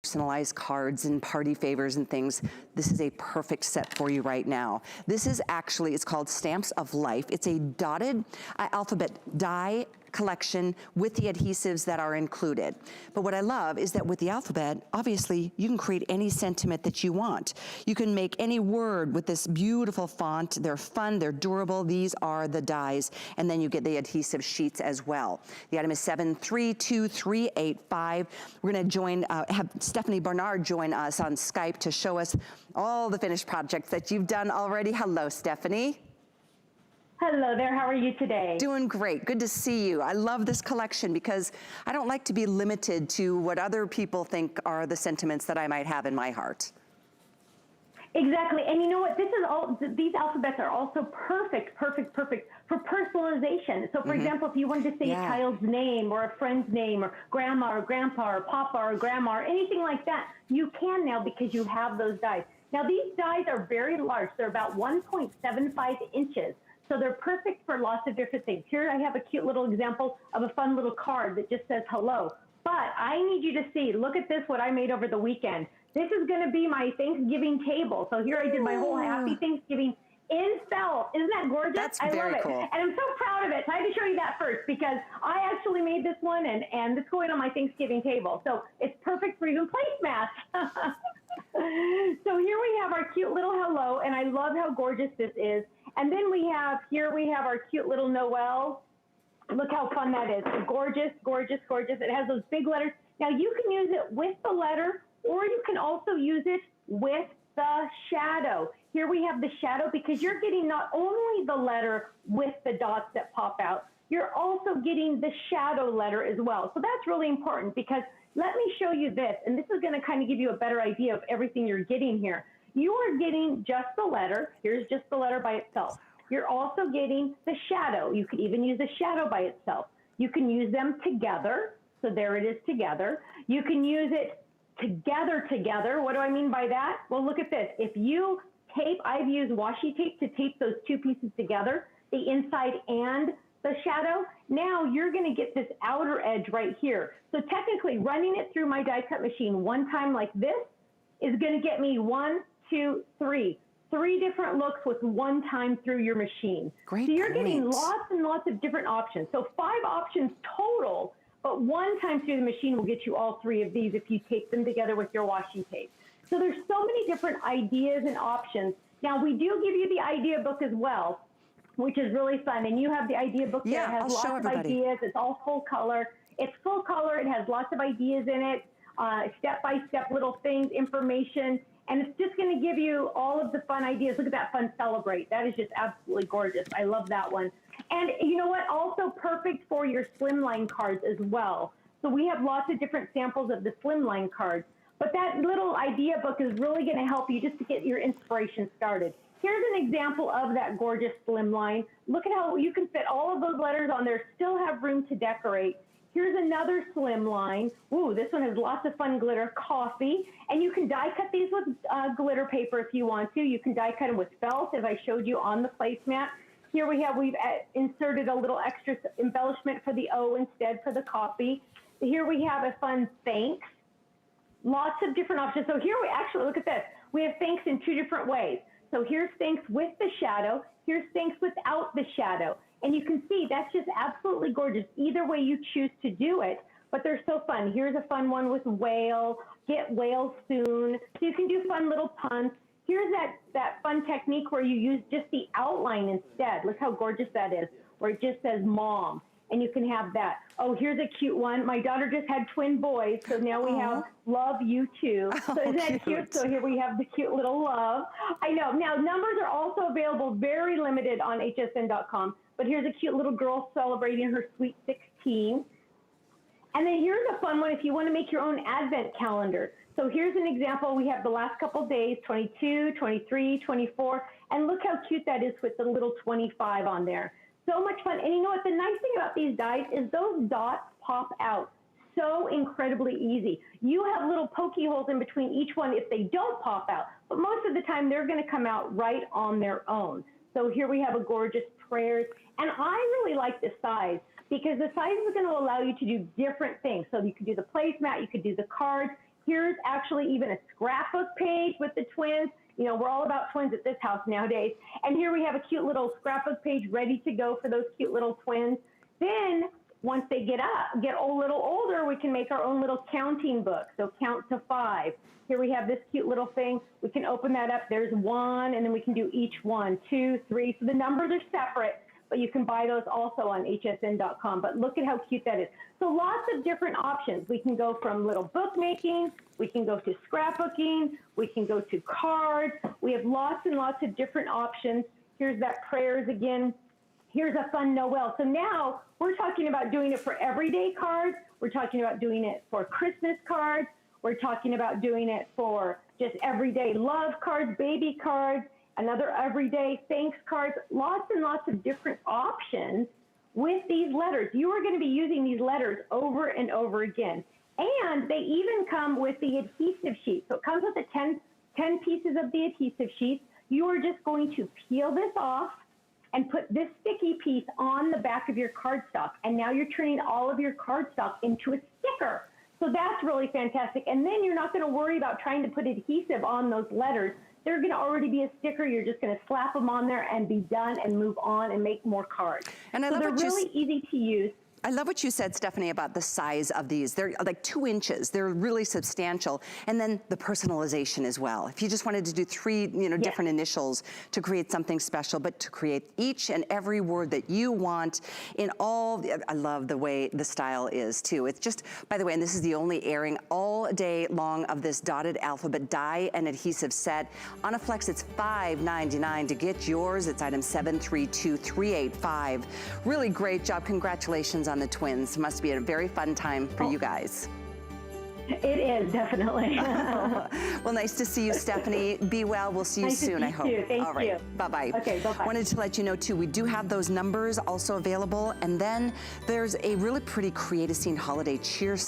personalized cards and party favors and things, this is a perfect set for you right now. This is actually, it's called Stamps of Life. It's a dotted alphabet die collection with the adhesives that are included. But what I love is that with the alphabet, obviously you can create any sentiment that you want. You can make any word with this beautiful font. They're fun, they're durable. These are the dies. And then you get the adhesive sheets as well. The item is 732385. We're gonna have Stephanie Barnard join us on Skype to show us all the finished projects that you've done already. Hello, Stephanie. Hello there, how are you today? Doing great, good to see you. I love this collection because I don't like to be limited to what other people think are the sentiments that I might have in my heart. Exactly, and you know what, these alphabets are also perfect for personalization. So for example, if you wanted to say a child's name or a friend's name or grandma or grandpa or papa or grandma or anything like that, you can now because you have those dies. Now these dies are very large, they're about 1.75 inches. So they're perfect for lots of different things. Here I have a cute little example of a fun little card that just says hello. But I need you to see, look at this, what I made over the weekend. This is gonna be my Thanksgiving table. So here I did my whole Happy Thanksgiving in felt. Isn't that gorgeous? That's I love it. cool. And I'm so proud of it. So I had to show you that first because I actually made this one and it's going on my Thanksgiving table. So it's perfect for even placemats. So here we have our cute little hello, and I love how gorgeous this is. And then we have our cute little Noel. Look how fun that is. Gorgeous, gorgeous, gorgeous. It has those big letters. Now you can use it with the letter, or you can also use it with the shadow. Here we have the shadow because you're getting not only the letter with the dots that pop out, you're also getting the shadow letter as well. So that's really important because let me show you this, and this is gonna kind of give you a better idea of everything you're getting here. You are getting just the letter. Here's just the letter by itself. You're also getting the shadow. You could even use the shadow by itself. You can use them together. So there it is together. You can use it together. What do I mean by that? Well, look at this. If you tape, I've used washi tape to tape those two pieces together, the inside and the shadow. Now you're gonna get this outer edge right here. So technically running it through my die cut machine one time like this is gonna get me 1, 2, 3. 3 different looks with one time through your machine. Great so you're getting point. lots and lots of different options. So 5 options total, but one time through the machine will get you all 3 of these if you tape them together with your washi tape. So there's so many different ideas and options. Now we do give you the idea book as well, which is really fun. And you have the idea book that has lots of ideas. It's all full color. It's full color. It has lots of ideas in it, step-by-step little things, information. And it's just going to give you all of the fun ideas. Look at that fun celebrate. That is just absolutely gorgeous. I love that one. And you know what? Also perfect for your slimline cards as well. So we have lots of different samples of the slimline cards. But that little idea book is really going to help you just to get your inspiration started. Here's an example of that gorgeous slimline. Look at how you can fit all of those letters on there, still have room to decorate. Here's another slimline. Ooh, this one has lots of fun glitter, coffee. And you can die cut these with glitter paper if you want to. You can die cut them with felt, as I showed you on the placemat. Here we've inserted a little extra embellishment for the O instead for the coffee. Here we have a fun thanks. Lots of different options. So here we actually, look at this. We have thanks in 2 different ways. So here's thanks with the shadow. Here's thanks without the shadow. And you can see that's just absolutely gorgeous. Either way you choose to do it, but they're so fun. Here's a fun one with whale, get whale soon. So you can do fun little puns. Here's that fun technique where you use just the outline instead. Look how gorgeous that is, where it just says mom. And you can have that. Oh, here's a cute one. My daughter just had twin boys, so now we have love you too. So isn't that cute? So here we have the cute little love. I know. Now, numbers are also available, very limited on hsn.com. But here's a cute little girl celebrating her sweet 16. And then here's a fun one if you want to make your own advent calendar. So here's an example. We have the last couple days, 22, 23, 24. And look how cute that is with the little 25 on there. So much fun. And you know what? The nice thing about these dies is those dots pop out so incredibly easy. You have little pokey holes in between each one if they don't pop out. But most of the time, they're going to come out right on their own. So here we have a gorgeous prayers. And I really like the size because the size is going to allow you to do different things. So you could do the placemat, you could do the cards. Here's actually even a scrapbook page with the twins. You know, we're all about twins at this house nowadays. And here we have a cute little scrapbook page ready to go for those cute little twins. Then once they get a little older, we can make our own little counting book. So count to 5. Here we have this cute little thing. We can open that up. There's 1, and then we can do each 1, 2, 3. So the numbers are separate, but you can buy those also on hsn.com. But look at how cute that is. So lots of different options. We can go from little bookmaking. We can go to scrapbooking. We can go to cards. We have lots and lots of different options. Here's that prayers again. Here's a fun Noel. So now we're talking about doing it for everyday cards. We're talking about doing it for Christmas cards. We're talking about doing it for just everyday love cards, baby cards, another everyday thanks cards, lots and lots of different options with these letters. You are going to be using these letters over and over again. And they even come with the adhesive sheet. So it comes with the 10 pieces of the adhesive sheet. You are just going to peel this off and put this sticky piece on the back of your cardstock. And now you're turning all of your cardstock into a sticker. So that's really fantastic. And then you're not going to worry about trying to put adhesive on those letters. They're going to already be a sticker. You're just going to slap them on there and be done and move on and make more cards. And I so love they're really easy to use. I love what you said, Stephanie, about the size of these. They're like 2 inches. They're really substantial. And then the personalization as well. If you just wanted to do 3, different initials to create something special, but to create each and every word that you want in all, I love the way the style is too. It's just, by the way, and this is the only airing all day long of this dotted alphabet die and adhesive set. On a Flex, it's $5.99 to get yours. It's item 732385. Really great job. Congratulations on the twins. Must be a very fun time for you guys. It is, definitely. Well, nice to see you, Stephanie. Be well. We'll see you soon, I hope. Too. Thank All right. you. Bye-bye. Okay, bye-bye. Wanted to let you know, too, we do have those numbers also available. And then there's a really pretty Create a Scene holiday cheer